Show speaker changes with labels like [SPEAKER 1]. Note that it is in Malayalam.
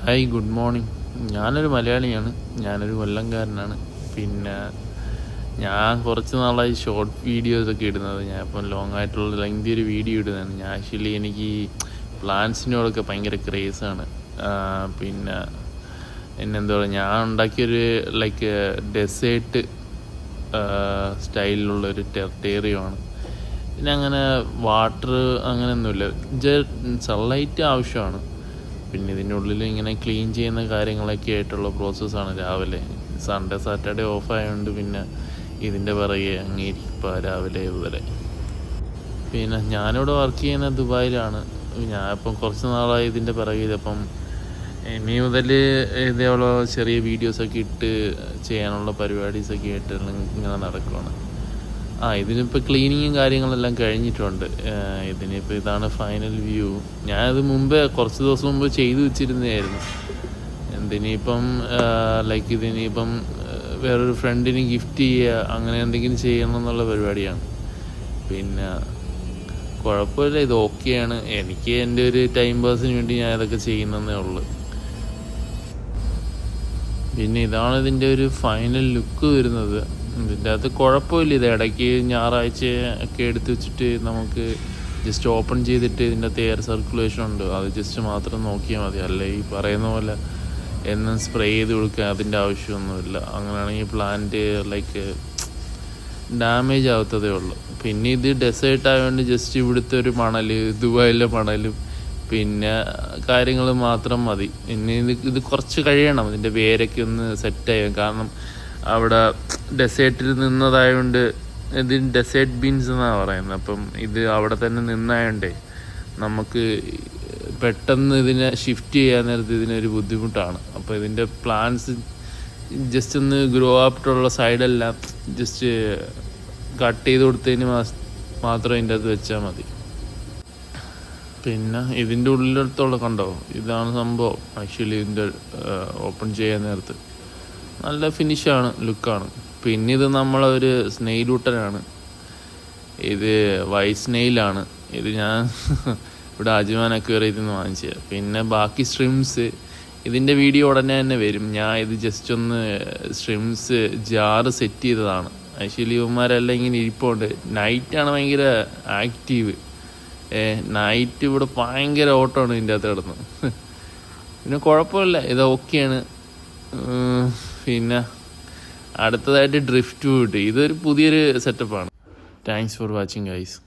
[SPEAKER 1] Hi, good morning. ഞാനൊരു മലയാളിയാണ്, ഞാനൊരു കൊല്ലംകാരനാണ്. പിന്നെ ഞാൻ കുറച്ച് നാളായി ഷോർട്ട് വീഡിയോസൊക്കെ ഇടുന്നത്. ഞാൻ ഇപ്പം ലോങ് ആയിട്ടുള്ള ലെങ്തി ഒരു വീഡിയോ ഇടുന്നതാണ്. ഞാൻ ആക്ച്വലി എനിക്ക് പ്ലാന്റ്സിനോടൊക്കെ ഭയങ്കര ക്രേസാണ്. പിന്നെ എന്നെന്താ പറയുക, ഞാൻ ഉണ്ടാക്കിയൊരു ലൈക്ക് ഡെസേർട്ട് സ്റ്റൈലിലുള്ളൊരു ടെറേറിയമാണ്. പിന്നെ അങ്ങനെ വാട്ടർ അങ്ങനെയൊന്നുമില്ല, സൺലൈറ്റ് ആവശ്യമാണ്. പിന്നെ ഇതിൻ്റെ ഉള്ളിൽ ഇങ്ങനെ ക്ലീൻ ചെയ്യുന്ന കാര്യങ്ങളൊക്കെ ആയിട്ടുള്ള പ്രോസസ്സാണ്. രാവിലെ സൺഡേ സാറ്റർഡേ ഓഫ് ആയതുകൊണ്ട് പിന്നെ ഇതിൻ്റെ പിറകെ അങ്ങേരിപ്പോൾ രാവിലെ വരെ. പിന്നെ ഞാനിവിടെ വർക്ക് ചെയ്യുന്ന ദുബായിലാണ്. ഞാനിപ്പം കുറച്ച് നാളായി ഇതിൻ്റെ പിറകെ. ഇതപ്പം ഇനി മുതൽ ഇതേപോലെ ചെറിയ വീഡിയോസൊക്കെ ഇട്ട് ചെയ്യാനുള്ള പരിപാടീസൊക്കെ ആയിട്ട് ഇങ്ങനെ നടക്കുകയാണ്. ഇതിനിപ്പോൾ ക്ലീനിങ്ങും കാര്യങ്ങളെല്ലാം കഴിഞ്ഞിട്ടുണ്ട്. ഇതിനിപ്പോൾ ഇതാണ് ഫൈനൽ വ്യൂ. ഞാനത് മുമ്പേ കുറച്ച് ദിവസം മുമ്പ് ചെയ്തു വെച്ചിരുന്നതായിരുന്നു. ഇതിനിപ്പം ലൈക്ക് ഇതിനിപ്പം വേറൊരു ഫ്രണ്ടിന് ഗിഫ്റ്റ് ചെയ്യുക, അങ്ങനെ എന്തെങ്കിലും ചെയ്യണം എന്നുള്ള പരിപാടിയാണ്. പിന്നെ കുഴപ്പമില്ല, ഇത് ഓക്കെയാണ്. എനിക്ക് എൻ്റെ ഒരു ടൈം പാസിന് വേണ്ടി ഞാൻ ഇതൊക്കെ ചെയ്യുന്നതേ ഉള്ളൂ. പിന്നെ ഇതാണ് ഇതിൻ്റെ ഒരു ഫൈനൽ ലുക്ക് വരുന്നത്. ഇതിൻ്റെ അകത്ത് കുഴപ്പമില്ല. ഇത് ഇടയ്ക്ക് ഞായറാഴ്ച ഒക്കെ എടുത്ത് വെച്ചിട്ട് നമുക്ക് ജസ്റ്റ് ഓപ്പൺ ചെയ്തിട്ട് ഇതിൻ്റെ അകത്ത് എയർ സർക്കുലേഷൻ ഉണ്ട്, അത് ജസ്റ്റ് മാത്രം നോക്കിയാൽ മതി. അല്ല ഈ പറയുന്ന പോലെ എന്നും സ്പ്രേ ചെയ്ത് കൊടുക്കുക അതിൻ്റെ ആവശ്യമൊന്നുമില്ല. അങ്ങനെയാണെങ്കിൽ പ്ലാന്റ് ലൈക്ക് ഡാമേജ് ആവത്തതേ ഉള്ളൂ. പിന്നെ ഇത് ഡെസേർട്ട് ആയതുകൊണ്ട് ജസ്റ്റ് ഇവിടുത്തെ ഒരു മണൽ, ദുബായിലെ മണലും പിന്നെ കാര്യങ്ങൾ മാത്രം മതി. ഇനി ഇത് കുറച്ച് കഴിയണം, ഇതിൻ്റെ വേരൊക്കെ ഒന്ന് സെറ്റായി. കാരണം അവിടെ ഡെസേർട്ടിൽ നിന്നതായതുകൊണ്ട് ഇത് ഡെസേർട്ട് ബീൻസ് എന്നാണ് പറയുന്നത്. അപ്പം ഇത് അവിടെ തന്നെ നിന്നായതുകൊണ്ടേ നമുക്ക് പെട്ടെന്ന് ഇതിനെ ഷിഫ്റ്റ് ചെയ്യാൻ നേരത്ത് ഇതിനൊരു ബുദ്ധിമുട്ടാണ്. അപ്പോൾ ഇതിൻ്റെ പ്ലാന്റ്സ് ജസ്റ്റ് ഒന്ന് ഗ്രോ ആപ്റ്റുള്ള സൈഡെല്ലാം ജസ്റ്റ് കട്ട് ചെയ്ത് കൊടുത്തതിന് മാത്രം ഇതിൻ്റെ അത് വെച്ചാൽ മതി. പിന്നെ ഇതിൻ്റെ ഉള്ളിലടുത്തുള്ള കണ്ടോ, ഇതാണ് സംഭവം. ആക്ച്വലി ഇതിൻ്റെ ഓപ്പൺ ചെയ്യാൻ നേരത്ത് നല്ല ഫിനിഷാണ്, ലുക്കാണ്. പിന്നെ ഇത് നമ്മളൊരു സ്നെയിലൂട്ടനാണ്. ഇത് വൈറ്റ് സ്നെയിലാണ്. ഇത് ഞാൻ ഇവിടെ അജ്മാൻ അക്വേറിയത്തിൽ നിന്ന് വാങ്ങിച്ചത്. പിന്നെ ബാക്കി സ്ട്രിംസ് ഇതിൻ്റെ വീഡിയോ ഉടനെ തന്നെ വരും. ഞാൻ ഇത് ജസ്റ്റ് ഒന്ന് സ്ട്രിംസ് ജാറ് സെറ്റ് ചെയ്തതാണ്. ആക്ച്വലി ഇവന്മാരെല്ലാം ഇങ്ങനെ ഇരിപ്പുണ്ട്. നൈറ്റാണ് ഭയങ്കര ആക്റ്റീവ്. നൈറ്റ് ഇവിടെ ഭയങ്കര ഓട്ടമാണ് ഇതിൻ്റെ അകത്ത് കിടന്ന്. പിന്നെ കുഴപ്പമില്ല, ഇത് ഓക്കെയാണ്. പിന്നെ അടുത്തതായിട്ട് ഡ്രിഫ്റ്റ് പോയിട്ട് ഇതൊരു പുതിയൊരു സെറ്റപ്പാണ്. Thanks for watching guys.